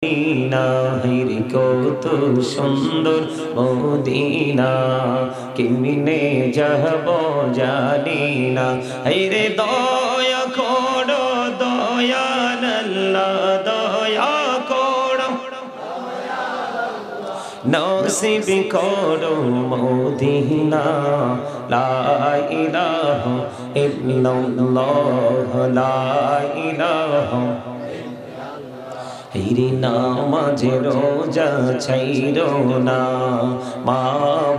Medina হিরে কত সুন্দর মদিনা কেমনে যাব জানি না হিরে দয়া করো দয়াল আল্লাহ দয়া করো নসিব করো মদিনা লা ইলাহা ইল্লাল্লাহ লা ইলাহা হিরে নামাজে রোজা ছাইরো না মা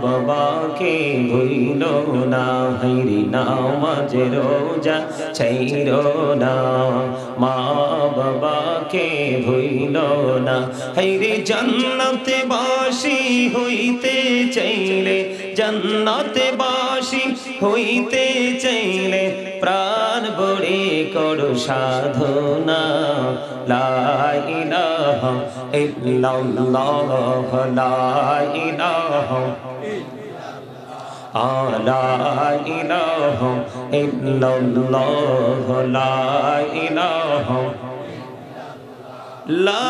বাবাকে ভুইলো না হিরে নামাজে রোজা ছাইরো না মা বাবাকে ভুইলো না হিরে জান্নাতে বাসী হইতে চাইলে জান্নাতে বাসী হইতে চাইলে প্রাণ ভরে করো সাধনা লা ইলাহা ইল্লাল্লাহ লা ইলাহা লা ইলাহা ইল্লাল্লাহ লা ইলাহা লা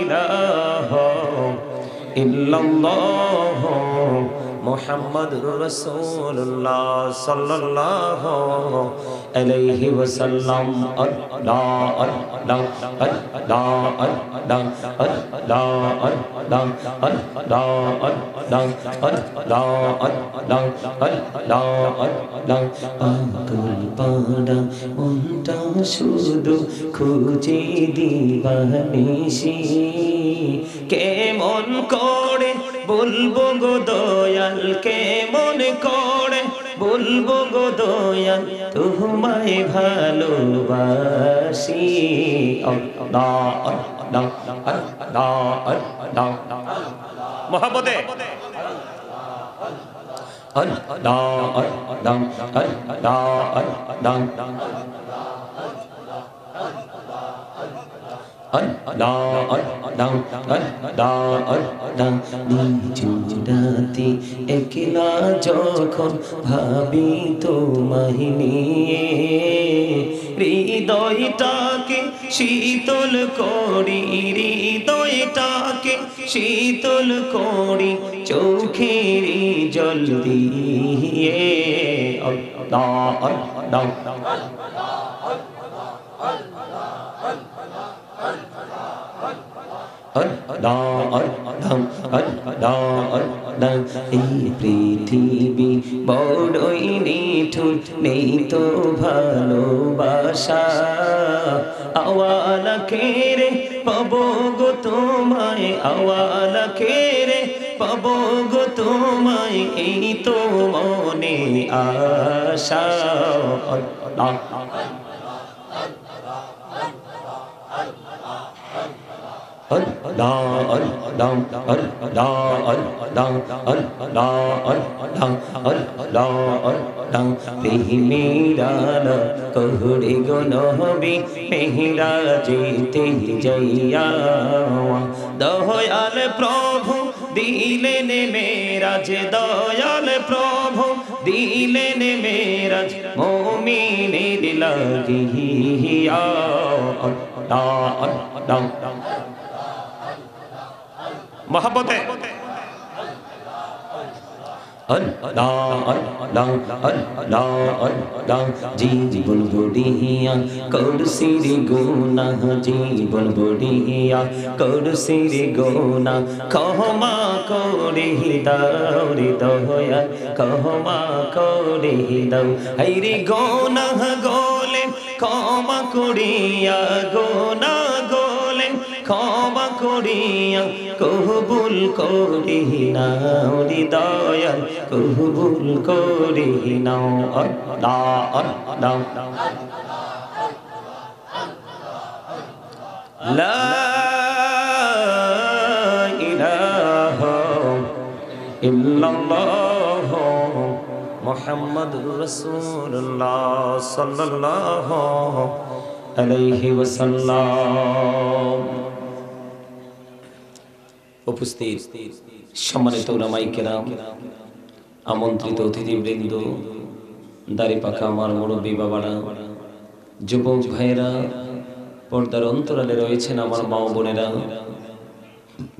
ইলাহা ইল্লাল্লাহ মুহাম্মাদুর রাসূলুল্লাহ সাল্লাল্লাহু আলাইহি ওয়াসাল্লাম আল্লাহ আল্লাহ আল্লাহ আল্লাহ আল্লাহ আল্লাহ আল্লাহ আল্লাহ আল্লাহ আল্লাহ আল্লাহ আল্লাহ পাগল পাড়া মনটা শুধু খুঁজে দিবানিশি কেমন করে বলবো গো দয়াল কেমন করে বলবো গো দয়াল তোমায় ভালোবাসি আল্লাহ আল্লাহ আল্লাহ আল্লাহ মহব্বতে আল্লাহ আল্লাহ নিচুরাতে একলা যখন ভাবি তোমায় নিয়ে হৃদয়টাকে শীতল করি হৃদয়টাকে শীতল করি চোখের জল দিয়ে আল্লাহ আল্লাহ এই পৃথিবী বড়ই নিঠুর নেই তো ভালোবাসা আওয়ালা কেরে পাবো গো তোমায় আওয়ালা কেরে পাবো গো তোমায় এই তো মনে আশা আল্লাহ कहरे गो नबी मेहरा जेते जइया दयाल प्रभु दिलेन मेराज दयाल प्रभु दिलेन मेराज मोमिनेर लागिया अल्लाह अल्लाह मोहब्बते জীবন বড়িয়া করছির গুনা জীবন বড়িয়া করছির গুনা ক্ষমা করে দাও রে দয়া ক্ষমা করে দাও হাইরে গুনা গোলে ক্ষমা করিয়া গুনা গোলে ক্ষমা করিয়া কবুল করি নাও হৃদয় কবুল করি নাও আল্লাহ আল্লাহ লা ইলাহা ইল্লাল্লাহ মুহাম্মাদুর রাসূলুল্লাহ সাল্লাল্লাহু আলাইহি ওয়াসাল্লাম। উপস্থিত সম্মানিত উলামায়ে কেরাম, আমন্ত্রিত অতিথিবৃন্দ, দাড়ি পাকা আমার মুরব্বী বাবারা, যুবক ভাইরা, পর্দার অন্তরালে রয়েছেন আমার মা ও বোনেরা,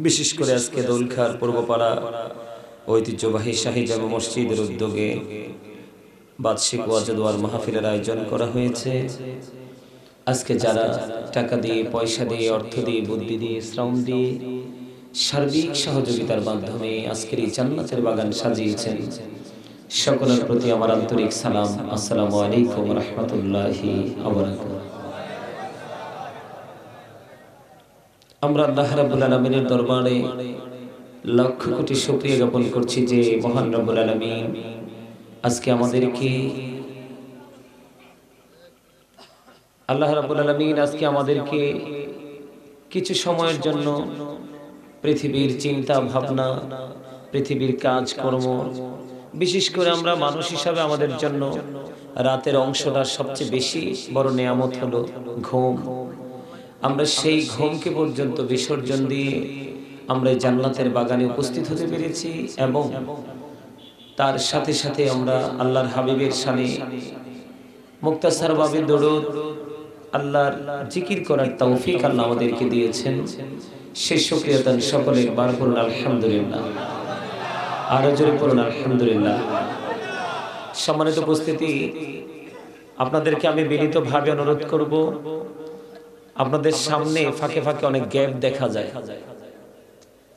বিশেষ করে আজকে দোলখার পূর্বপাড়া ঐতিহ্যবাহী শাহী জামে মসজিদের উদ্যোগে বার্ষিক ওয়াজ দোয়ার মাহফিলের আয়োজন করা হয়েছে। আজকে যারা টাকা দিয়ে, পয়সা দিয়ে, অর্থ দিয়ে, বুদ্ধি দিয়ে, শ্রম দিয়ে, সার্বিক সহযোগিতার মাধ্যমে আজকের এই জান্নাতের বাগান সাজিয়েছেন, সকলের প্রতি আমার আন্তরিক সালাম। আসসালামু আলাইকুম ওয়া রাহমাতুল্লাহি ওয়া বারাকাতুহু। আমরা আল্লাহ রাব্বুল আলামিনের দরবারে লক্ষ কোটি শুকরিয়া জ্ঞাপন করছি যে মহান রব্বুল আলামিন আজকে আমাদেরকে কিছু সময়ের জন্য পৃথিবীর চিন্তা ভাবনা, পৃথিবীর কাজকর্ম, বিশেষ করে আমরা মানুষ হিসাবে আমাদের জন্য রাতের অংশটা সবচেয়ে বেশি বড় নেয়ামত হলো ঘুম। আমরা সেই ঘুমকে পর্যন্ত বিসর্জন দিয়ে আমরা জান্নাতের বাগানে উপস্থিত হতে পেরেছি এবং তার সাথে সাথে আমরা আল্লাহর হাবিবের শানে মুক্তাসার ভাবে দরুদ, আল্লাহর জিকির করার তৌফিক আল্লাহ আমাদেরকে দিয়েছেন। সেই শুকরিয়া তার সকলে একবার বলুন আলহামদুলিল্লাহ, আরো জোরে বলুন আলহামদুলিল্লাহ। সম্মানিত উপস্থিতি, আপনাদেরকে আমি বিনীতভাবে অনুরোধ করব, আপনাদের সামনে ফাঁকে ফাঁকে অনেক গ্যাপ দেখা যায়।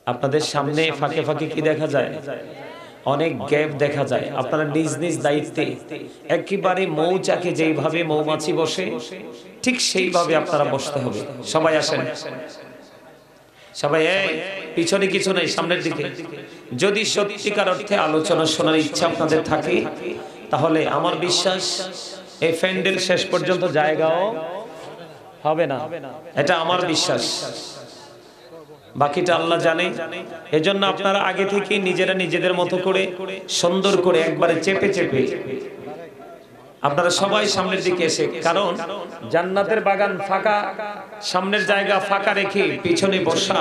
আপনাদের সামনে ফাঁকে ফাঁকে কি দেখা যায়? অনেক গ্যাপ দেখা যায়। আপনারা নিজ নিজ দায়িত্বে একেবারে মৌচাকে যেইভাবে মৌমাছি বসে ঠিক সেইভাবে আপনারা বসতে হবে। সবাই আসেন, সবাই পিছনে কিছু নেই, সামনের দিকে। যদি সত্যিকার অর্থে আলোচনা শোনার ইচ্ছা আপনাদের থাকে তাহলে আমার বিশ্বাস এই প্যান্ডেল শেষ পর্যন্ত জায়গাও হবে না, এটা আমার বিশ্বাস। বাকিটা আল্লাহ জানে। এজন্য আপনারা আগে থেকে নিজেরা নিজেদের মতো করে সুন্দর করে একবারে চেপে চেপে আপনারা সবাই সামনের দিকে এসে, কারণ জান্নাতের বাগান ফাঁকা, সামনের জায়গা ফাঁকা রেখে পিছনে বসা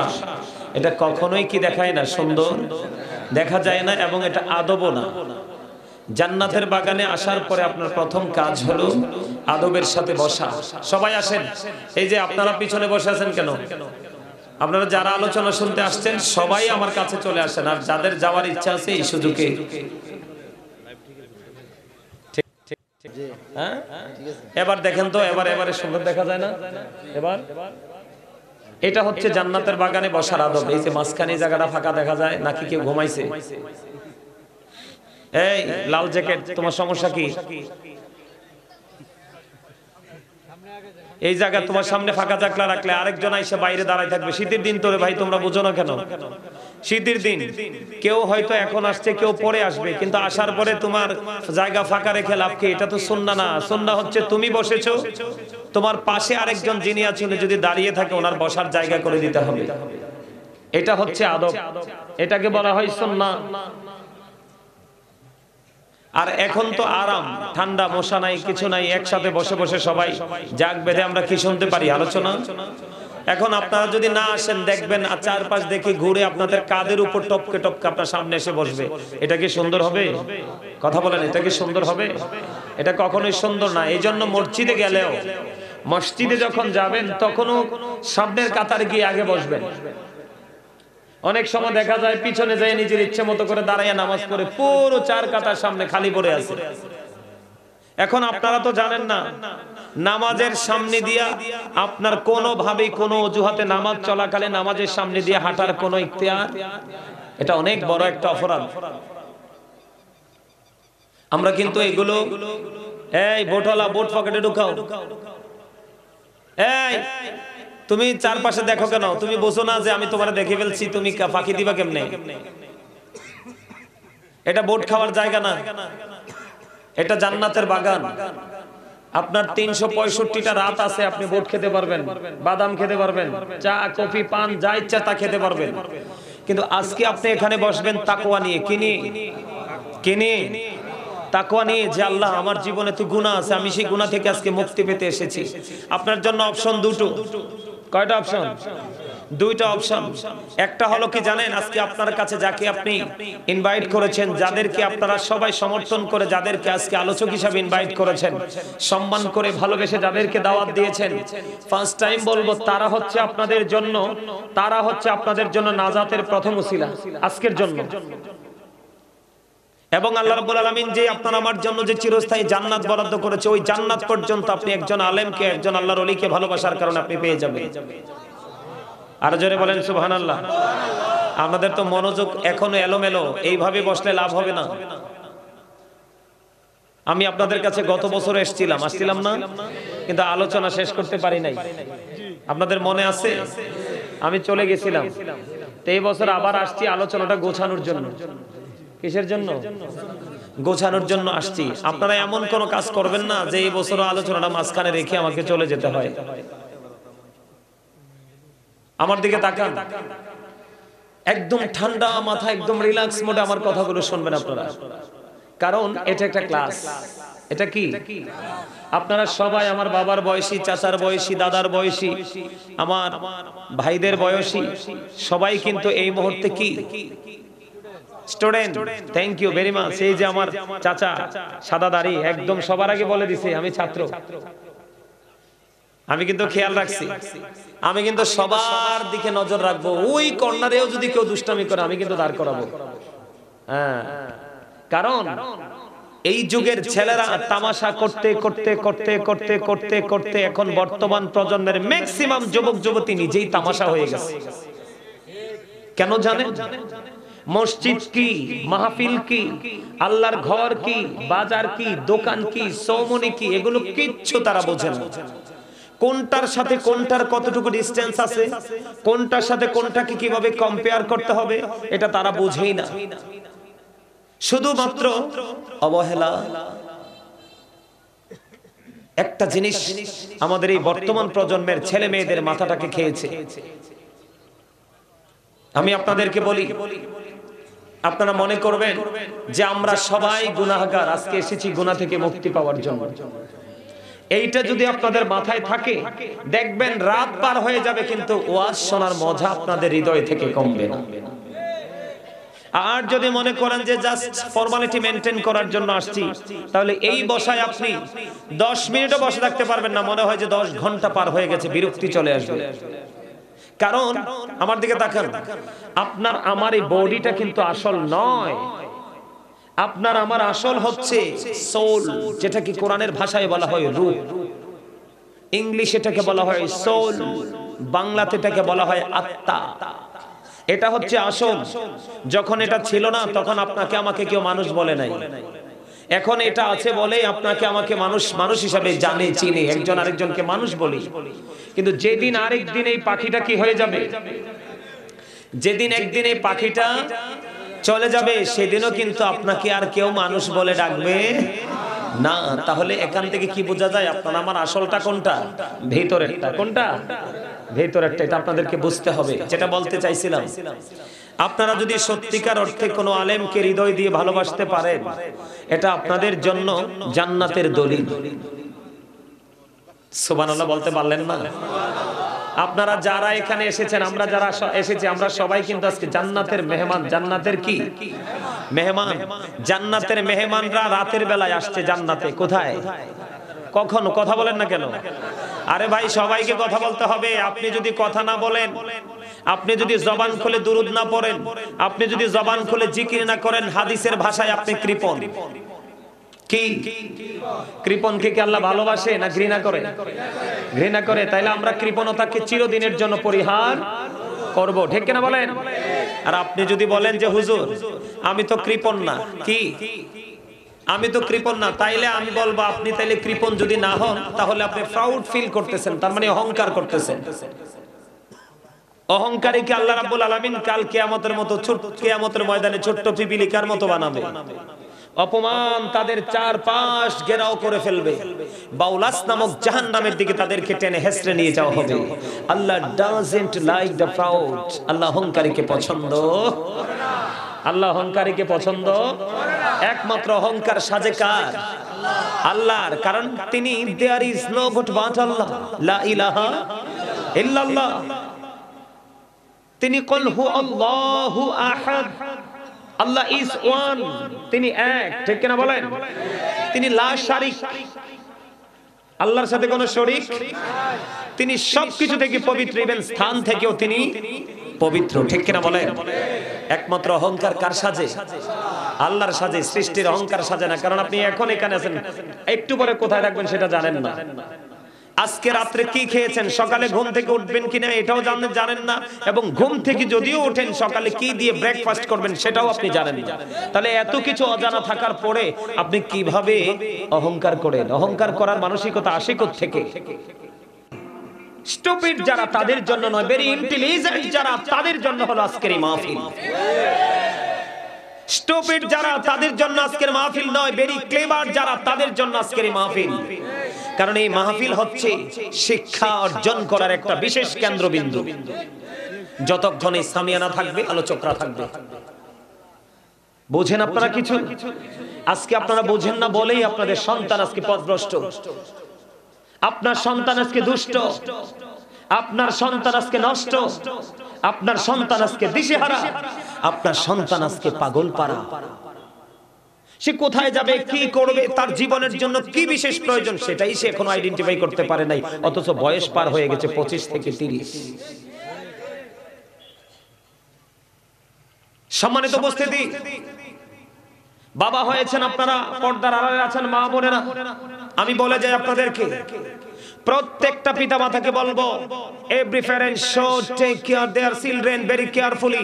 এটা কখনোই কি দেখায় না, সুন্দর দেখা যায় না, এবং এটা আদবও না। জান্নাতের বাগানে আসার পরে আপনার প্রথম কাজ হলো আদবের সাথে বসা। সবাই আসেন। এই যে আপনারা পিছনে বসে আছেন কেন? আপনারা যারা আলোচনা শুনতে আসছেন সবাই আমার কাছে চলে আসেন, আর যাদের যাওয়ার ইচ্ছা আছে এই সুযোগে। এবার দেখেন তো, এবারে সুন্দর দেখা যায় না? এবার এটা হচ্ছে জান্নাতের বাগানে বসার আদব। এই যে মাঝখানে জায়গাটা ফাঁকা দেখা যায়, নাকি কেউ ঘুমাইছে? এই লাল জ্যাকেট, তোমার সমস্যা কি? এই জায়গা তোমার সামনে ফাঁকা জায়গা রাখলে আরেকজন এসে বাইরে দাঁড়ায় থাকবে। শীতের দিন তোরে ভাই, তোমরা বুঝো না কেন? শীতের দিন কেউ হয়তো এখন আসছে, কেউ পরে আসবে, কিন্তু আসার পরে তোমার জায়গা ফাঁকা রেখে লাভ কি? এটা তো সুন্নাহ না। সুন্নাহ হচ্ছে তুমি বসেছো, তোমার পাশে আরেকজন যিনি আছেন যদি দাঁড়িয়ে থাকে ওনার বসার জায়গা করে দিতে হবে। এটা হচ্ছে আদব, এটাকে বলা হয় সুন্নাহ। আর এখন তো আরাম, ঠান্ডা, মশা নাই, কিছু নাই, একসাথে বসে বসে সবাই জাগ বেঁধে আমরা কি শুনতে পারি? আলোচনা। এখন আপনারা যদি না আসেন দেখবেন আর চারপাশ দেখে ঘুরে আপনাদের কাদের উপর টপকে টপকে আপনার সামনে এসে বসবে। এটা কি সুন্দর হবে? কথা বলেন, এটা কি সুন্দর হবে? এটা কখনোই সুন্দর না। এই জন্য মসজিদে গেলেও, মসজিদে যখন যাবেন তখনও সামনের কাতারে গিয়ে আগে বসবেন। অনেক সময় দেখা যায় পিছনে যায় নিজের ইচ্ছে মতো করে দাঁড়াইয়া নামাজ পড়ে পুরো চার কাতার সামনে খালি পড়ে আছে। এখন আপনারা তো জানেন না, নামাজের সামনে দিয়া আপনার কোনোভাবেই কোনো অজুহাতে নামাজ চলাকালে নামাজের সামনে দিয়ে হাঁটার কোনো ইখতিয়ার, এটা অনেক বড় একটা অপরাধ। আমরা কিন্তু এগুলো, এই বোটওয়ালা, বোট পকেটে ঢুকাও, এই তুমি চারপাশে দেখো কেন? তুমি বুঝো না যে আমি তোমার দেখে ফেলছি, তুমি ফাঁকি দিবা কেমনে? এটা বোট খাওয়ার জায়গা না, এটা জান্নাতের বাগান। আপনার 365টা রাত আছে, আপনি বোট খেতে পারবেন, বাদাম খেতে পারবেন, চা, কফি, পান যা ইচ্ছা তা খেতে পারবেন। কিন্তু আজকে আপনি এখানে বসবেন তাকওয়া নিয়ে। কি নিয়ে? তাকওয়া নিয়ে, যে আল্লাহ আমার জীবনে তো গুনাহ আছে, আমি সেই গুনাহ থেকে আজকে মুক্তি পেতে এসেছি। আপনার জন্য অপশন দুটো, কয়টা অপশন? দুইটা অপশন। একটা হলো কি জানেন, আজকে আপনার কাছে যাকে আপনি ইনভাইট করেছেন, যাদেরকে আপনারা সবাই সমর্থন করে, যাদেরকে আজকে আলোচক হিসাবে ইনভাইট করেছেন, সম্মান করে ভালোবেসে যাদেরকে দাওয়াত দিয়েছেন, ফার্স্ট টাইম বলবো তারা হচ্ছে আপনাদের জন্য নাজাতের প্রথম উসিলা আজকের জন্য। এবং আল্লাহ রাব্বুল আলামিন যে আপনার আমার জন্য যে চিরস্থায়ী জান্নাত বরাদ্দ করেছে, ওই জান্নাত পর্যন্ত আপনি একজন আলেমকে, একজন আল্লাহর ওলিকে ভালোবাসার কারণে আপনি পেয়ে যাবেন। আর জোরে বলেন সুবহানাল্লাহ। আমাদের তো মনোযোগ এখনো এলোমেলো, এইভাবে বসলে লাভ হবে না। আমি আপনাদের কাছে গত বছর আসছিলাম না, কিন্তু আলোচনা শেষ করতে পারি নাই। আপনাদের মনে আছে? আমি চলে গেছিলাম। তো এই বছর আবার আসছি আলোচনাটা গোছানোর জন্য। কিসের জন্য? গোছানোর জন্য আসছি। আপনারা এমন কোন কাজ করবেন না যে এই বছর আলোচনাটা মাঝখানে রেখে আমাকে চলে যেতে হয়। আমার দিকে তাকান, একদম ঠান্ডা মাথা, একদম রিল্যাক্স মোডে আমার কথাগুলো শুনবেন আপনারা, কারণ এটা একটা ক্লাস। এটা কি? আপনারা সবাই আমার বাবার বয়সী, চাচার বয়সী, দাদার বয়সী, আমার ভাইদের বয়সী, সবাই কিন্তু এই মুহূর্তে কি student. Thank you very much. এই যে আমার চাচা সাদা দাড়ি, একদম সবার আগে বলে দিছে আমি ছাত্র। আমি কিন্তু খেয়াল রাখছি, আমি কিন্তু সবার দিকে নজর রাখবো। ওই কর্নারেও যদি কেউ দুষ্টামি করে আমি কিন্তু দাঁড় করাবো। হ্যাঁ, কারণ এই যুগের ছেলেরা তামাশা করতে করতে করতে করতে করতে করতে এখন বর্তমান প্রজন্মের ম্যাক্সিমাম যুবক যুবতী নিজেই তামাশা হয়ে গেছে। কেন জানেন? মসজিদ কি, মাহফিল কি, আল্লাহর ঘর কি, বাজার কি, দোকান কি, সৌমনি কি, এগুলো কিচ্ছু তারা বোঝে না। কোনটার সাথে কোনটার কতটুকু ডিসটেন্স আছে, কোনটার সাথে কোনটাকে কিভাবে কম্পেয়ার করতে হবে, এটা তারা বোঝেই না। শুধুমাত্র অবহেলা। একটা জিনিস আমাদের এই বর্তমান প্রজন্মের ছেলে মেয়েদের মাথাটাকে খেয়েছে। আমি আপনাদেরকে বলি, আপনারা মনে করবেন যে আমরা সবাই গুনাহগার, আজকে এসেছি গুনাহ থেকে মুক্তি পাওয়ার জন্য। এইটা যদি আপনাদের মাথায় থাকে, দেখবেন রাত পার হয়ে যাবে কিন্তু ওয়াজ শোনার মজা আপনাদের হৃদয় থেকে কমবে না। আর যদি মনে করেন যে জাস্ট ফর্মালিটি মেইনটেইন করার জন্য আসছি, তাহলে এই বসায় আপনি 10 মিনিটও বসে থাকতে পারবেন না, মনে হয় যে 10 ঘন্টা পার হয়ে গেছে, বিরক্তি চলে আসবে। কারণ আমার দিকে তাকান, আপনার আমার এই বডিটা কিন্তু আসল নয়। আপনার আমার আসল হচ্ছে সোল, যেটা কি কোরআনের ভাষায় বলা হয় রূহ, ইংলিশে এটাকে বলা হয় সোল, বাংলাতে এটাকে বলা হয় আত্মা। এটা হচ্ছে আসল। যখন এটা ছিল না তখন আপনাকে আমাকে কেউ মানুষ বলে নাই। এখন এটা আছে বলে আপনাকে আমাকে মানুষ হিসাবে জানে, চিনে, একজন আরেকজনকে মানুষ বলি। কিন্তু যেদিন আরেকদিন এই পাখিটা কি হয়ে যাবে, যেদিন একদিন এই পাখিটা চলে যাবে, সেদিনও কিন্তু আপনাকে আর কেউ মানুষ বলে ডাকবে না। তাহলে এখান থেকে কি বোঝা যায় আপনার আমার আসলটা কোনটা? ভেতরেরটা। কোনটা? ভেতরেরটা। এটা আপনাদেরকে বুঝতে হবে। যেটা বলতে চাইছিলাম, আপনারা যদি সত্যিকার অর্থে কোনো আলেমকে হৃদয় দিয়ে ভালোবাসতে পারেন, এটা আপনাদের জন্য জান্নাতের দলিল। সুবহানাল্লাহ বলতে পারলেন না? আপনারা যারা এখানে এসেছেন, আমরা যারা এসেছি, আমরা সবাই কিন্তু আজকে জান্নাতের মেহমান। জান্নাতের কি মেহমান? জান্নাতের মেহমানরা রাতের বেলায় আসছে জান্নাতে। কোথায়? কখন? কথা বলেন না কেন? আরে ভাই, সবাইকে কথা বলতে হবে। আপনি যদি কথা না বলেন, আপনি যদি জবান খুলে দুরূদ না পড়েন, আপনি যদি জবান খুলে জিকির না করেন, হাদিসের ভাষায় আপনি কৃপণ। কি কৃপণকে কি আল্লাহ ভালোবাসে না ঘৃণা করে? ঘৃণা করে। তাইলে আমরা কৃপণতাকে চিরদিনের জন্য পরিহার করব, ঠিক কিনা বলেন? আর আপনি যদি বলেন যে হুজুর আমি তো কৃপণ না, কি আমি তো কৃপণ না, তাইলে আমি বলবো আপনি তাইলে কৃপণ যদি না হন, তাহলে আপনি প্রাউড ফিল করতেছেন, তার মানে অহংকার করতেছেন। অহংকারীকে আল্লাহ রাব্বুল আলামিন কাল কিয়ামতের মতো কিয়ামতের ময়দানে ছোট্ট পিপিলিকার মতো বানাবে। অপমান তাদের চারপাশ ঘেরাও করে ফেলবে। বাউলাস নামক জাহান্নামের দিকে তাদেরকে টেনে হেসড়ে নিয়ে যাওয়া হবে। আল্লাহ ডাজন্ট লাইক দ্য প্রাউড। আল্লাহ অহংকারীকে পছন্দ করে না। আল্লাহ অহংকারীকে পছন্দ একমাত্র অহংকার সাজে কার? আল্লাহর। কারণ তিনি দেয়ার ইজ নো বাট আল্লাহ, লা ইলাহা ইল্লাল্লাহ। তিনি কুল হু আল্লাহু আহাদ, আল্লাহ ইজ ওয়ান, তিনি এক, ঠিক কিনা বলেন? তিনি লা শারিক, আল্লাহর সাথে কোনো শরীক, তিনি সবকিছু থেকে পবিত্র, ইভেন স্থান থেকেও তিনি পবিত্র, ঠিক কিনা বলেন? একমাত্র অহংকার কার সাজে? আল্লাহর সাজে, সৃষ্টির অহংকার সাজে না। কারণ আপনি এখন এখানে আছেন, একটু পরে কোথায় থাকবেন সেটা জানেন না। আজকে রাত্রে কি খেয়েছেন, সকালে ঘুম থেকে উঠবেন কিনা এটাও জানেন না, এবং ঘুম থেকে যদিও ওঠেন সকালে কি দিয়ে ব্রেকফাস্ট করবেন সেটাও আপনি জানেন না। তাহলে এত কিছু অজানা থাকার পরে আপনি কিভাবে অহংকার করেন? অহংকার করার মানসিকতা আসে কোথা থেকে? স্টুপিড যারা তাদের জন্য নয়, ভেরি ইন্টেলিজেন্ট যারা তাদের জন্য হলো আজকের এই মাহফিল। স্টুপিড যারা তাদের জন্য আজকের মাহফিল নয়, ভেরি ক্লেভার যারা তাদের জন্য আজকের এই মাহফিল। কারণ এই মাহফিল হচ্ছে শিক্ষা অর্জন করার একটা বিশেষ কেন্দ্রবিন্দু। যতক্ষণ এই সামিয়ানা থাকবে, আলোচকরা থাকবে। বোঝেন আপনারা কিছু? আজকে আপনারা বোঝেন না বলেই আপনাদের সন্তান আজকে পথভ্রষ্ট, আপনার সন্তান আজকে দুষ্ট, আপনার সন্তান আজকে নষ্ট, আপনার সন্তান আজকে দিশেহারা, আপনার সন্তান আজকে পাগলপাড়া। সে কোথায় যাবে, কি করবে, তার জীবনের জন্য কি বিশেষ প্রয়োজন সেটাই সে এখনো আইডেন্টিফাই করতে পারে নাই, অথচ বয়স পার হয়ে গেছে 25 থেকে 30। সম্মানিত উপস্থিতি, বাবা হয়েছেন আপনারা, পর্দার আড়ালে আছেন মা বোনেরা, আমি বলে যাই আপনাদেরকে, প্রত্যেকটা পিতামাতাকে বলবো, every parent should take care their children very carefully.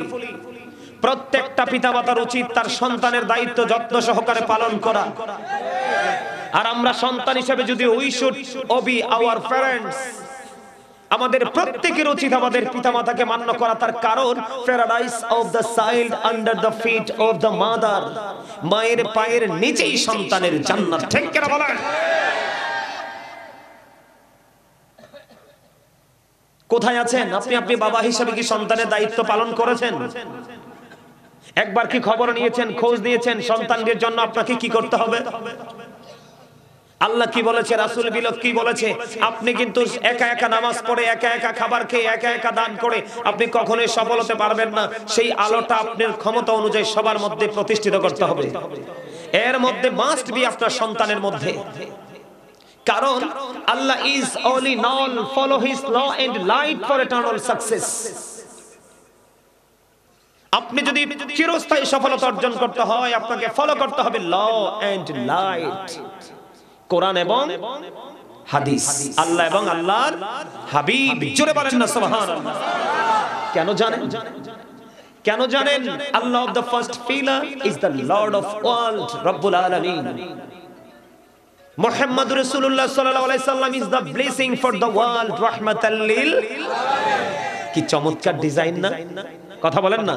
প্রত্যেকটা পিতামাতার উচিত তার সন্তানের দায়িত্ব যত্ন সহকারে পালন করা। আর আমরা সন্তান হিসেবে যদি we should obey our parents, আমাদের প্রত্যেকের উচিত আমাদের পিতামাতাকে মান্য করা। তার কারণ paradise of the child under the feet of the mother, মায়ের পায়ের নিচেই সন্তানের জান্নাত, ঠিক কিনা বলেন? কোথায় আছেন আপনি? আপনি বাবা হিসেবে কি সন্তানের দায়িত্ব পালন করেছেন? একবার কি খবর নিয়েছেন, খোঁজ নিয়েছেন সন্তানদের জন্য আপনাকে কি করতে হবে? আল্লাহ কি বলেছে, রাসূল কি বলেছে? আপনি কিন্তু একা একা নামাজ পড়ে, একা একা খাবার খেয়ে, একা একা দান করে আপনি কখনোই সফল হতে পারবেন না। সেই আলোটা আপনার ক্ষমতা অনুযায়ী সবার মধ্যে প্রতিষ্ঠিত করতে হবে। এর মধ্যে মাস্ট বি আপনার সন্তানের মধ্যে। কারণ Allah is only none, follow his law and light for eternal success. আপনি যদি চিরস্থায়ী সফলতা অর্জন করতে হয়, আপনাকে ফলো করতে হবে ল এন্ড লাইট, কোরআন এবং হাদিস, আল্লাহ এবং আল্লাহর হাবিব। জোরে বলেন না সুবহানাল্লাহ। কেন জানেন? কেন জানেন? Allah of the first pillar is the lord of world, রব্বুল আলামিন। মুহাম্মদ রাসূলুল্লাহ সাল্লাল্লাহু আলাইহি সাল্লাম is the blessing for the world, রাহমাতাল লিল। কি চমৎকার ডিজাইন না? কথা বলেন না।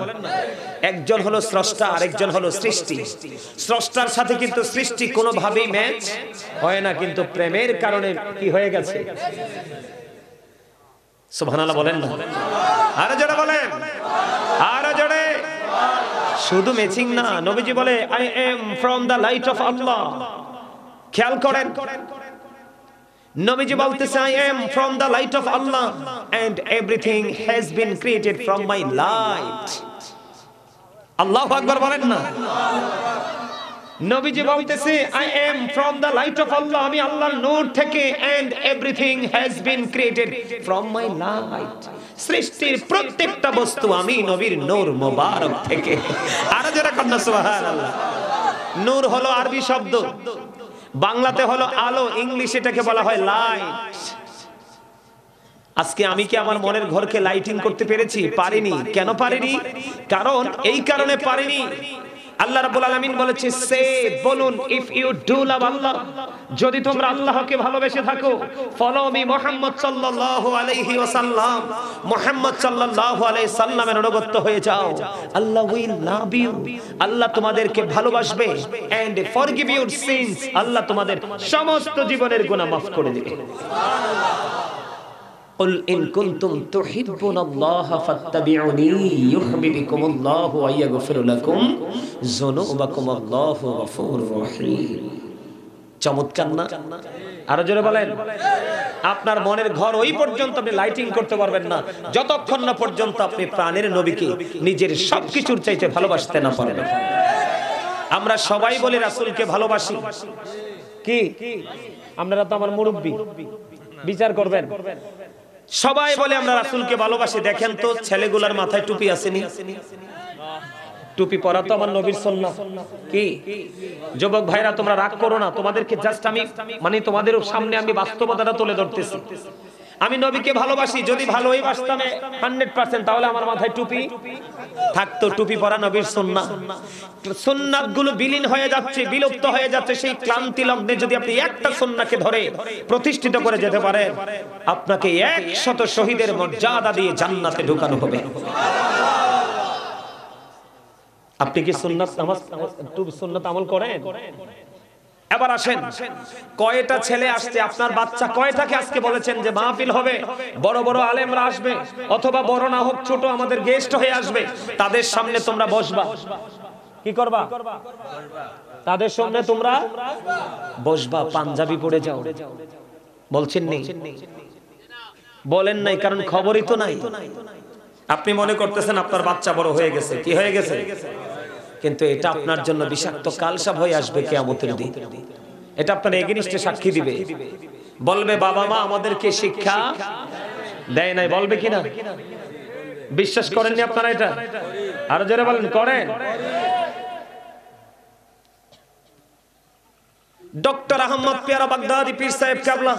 একজন হলো স্রষ্টা, আরেকজন হলো সৃষ্টি। স্রষ্টার সাথে কিন্তু সৃষ্টি কোনোভাবেই ম্যাচ হয় না, কিন্তু প্রেমের কারণে কি হয়ে গেছে? সুবহানাল্লাহ বলেন না, আরো জোরে বলেন, আরো জোরে। শুধু ম্যাচিং না, নবীজি বলে I am from the light of Allah. খেয়াল করেন, নবীজি বলতেছে I am from the light of Allah and everything has been created from my light। আল্লাহু আকবার বলেন না। নবীজি বলতেছে I am from the light of Allah, আমি আল্লাহর নূর থেকে, and everything has been created from my light। সৃষ্টির প্রত্যেকটা বস্তু আমি নবীর নূর মোবারক থেকে। আর যারা কন্যা সুবহানাল্লাহ। নূর হলো আরবি শব্দ, বাংলাতে হলো আলো, ইংলিশে এটাকে বলা হয় লাইট। আজকে আমি কি আমার মনের ঘরকে লাইটিং করতে পেরেছি? পারিনি। কেন পারিনি? কারণ এই কারণে পারিনি, আল্লাহ রাব্বুল আলামিন বলেছে, সে বলুন, ইফ ইউ ডু লাভ আল্লাহ, যদি তোমরা আল্লাহকে ভালোবেসে থাকো, ফলো মি মুহাম্মদ সাল্লাল্লাহু আলাইহি ওয়াসাল্লাম, মুহাম্মদ সাল্লাল্লাহু আলাইহি সাল্লামের অনুগত হয়ে যাও, আল্লাহ উইল লাভ ইউ, আল্লাহ তোমাদেরকে ভালোবাসবে, এন্ড ফরগিভ ইউর সিনস, আল্লাহ তোমাদের সমস্ত জীবনের গুনাহ মাফ করে দিবে। সুবহানাল্লাহ। قل إن كنتم تحبون الله فاتبعوني يحببكم الله ويغفر لكم ذنوبكم والله غفور رحيم। চমৎকার না? আরো জোরে বলেন। আপনার মনের ঘর ওই পর্যন্ত আপনি লাইটিং করতে পারবেন না যতক্ষণ না পর্যন্ত আপনি প্রাণের নবীকে নিজের সবকিছুর চাইতে ভালোবাসতে না পারবেন। আমরা সবাই বলি রাসূলকে ভালোবাসি, কি আপনারা তো আমার মুরব্বী, বিচার করবেন। সবাই বলে আমরা রাসূলকে ভালোবাসি। দেখেন তো ছেলেগুলার মাথায় টুপি আসেনি? টুপি পরা তো আমার নবীর সুন্নাহ। কি যুবক ভাইরা তোমরা রাগ করো না, তোমাদেরকে জাস্ট আমি মানে তোমাদের সামনে আমি বাস্তবতাটা তুলে ধরতেছি। আমি নবীকে ভালোবাসি, যদি ভালোই বাসতাম 100% তাহলে আমার মাথায় টুপি থাকতো। টুপি পরা নবীর সুন্নাহ। সুন্নাতগুলো বিলীন হয়ে যাচ্ছে, বিলুপ্ত হয়ে যাচ্ছে। সেই ক্লান্তি লগ্নে যদি আপনি একটা সুন্নাহকে ধরে প্রতিষ্ঠিত করে যেতে পারেন, আপনাকে 100 শহীদের মর্যাদা দিয়ে জান্নাতে ঢোকানো হবে। আপনি কি সুন্নাত নামাজ সুন্নাত আমল করেন? এবার আসেন, কয়টা ছেলে আসছে? আপনার বাচ্চা কয়টাকে আজকে বলেছেন যে মাহফিল হবে, বড় বড় আলেমরা আসবে, অথবা বড় না হোক ছোট আমাদের গেস্ট হয়ে আসবে, তাদের সামনে তোমরা বসবা? কি করবা? তাদের সামনে তোমরা বসবা, পাঞ্জাবি পরে যাও। বলছেন নি? বলেন নাই, কারণ খবরই তো নাই। আপনি মনে করতেছেন আপনার বাচ্চা বড় হয়ে গেছে। কি হয়ে গেছে? কিন্তু এটা আপনার জন্য বিষাক্ত কালসাপ হয়ে আসবে কিয়ামতের দিন। এটা আপনার এগেইনস্টে সাক্ষী দিবে, বলবে বাবা মা আমাদেরকে শিক্ষা দেয় নাই। বলবে কিনা? বিশ্বাস করেননি আপনারা এটা? আরো জোরে বলেন, করেন? ডক্টর আহমদ পেয়ারা বাগদাদি পীর সাহেব কেবলা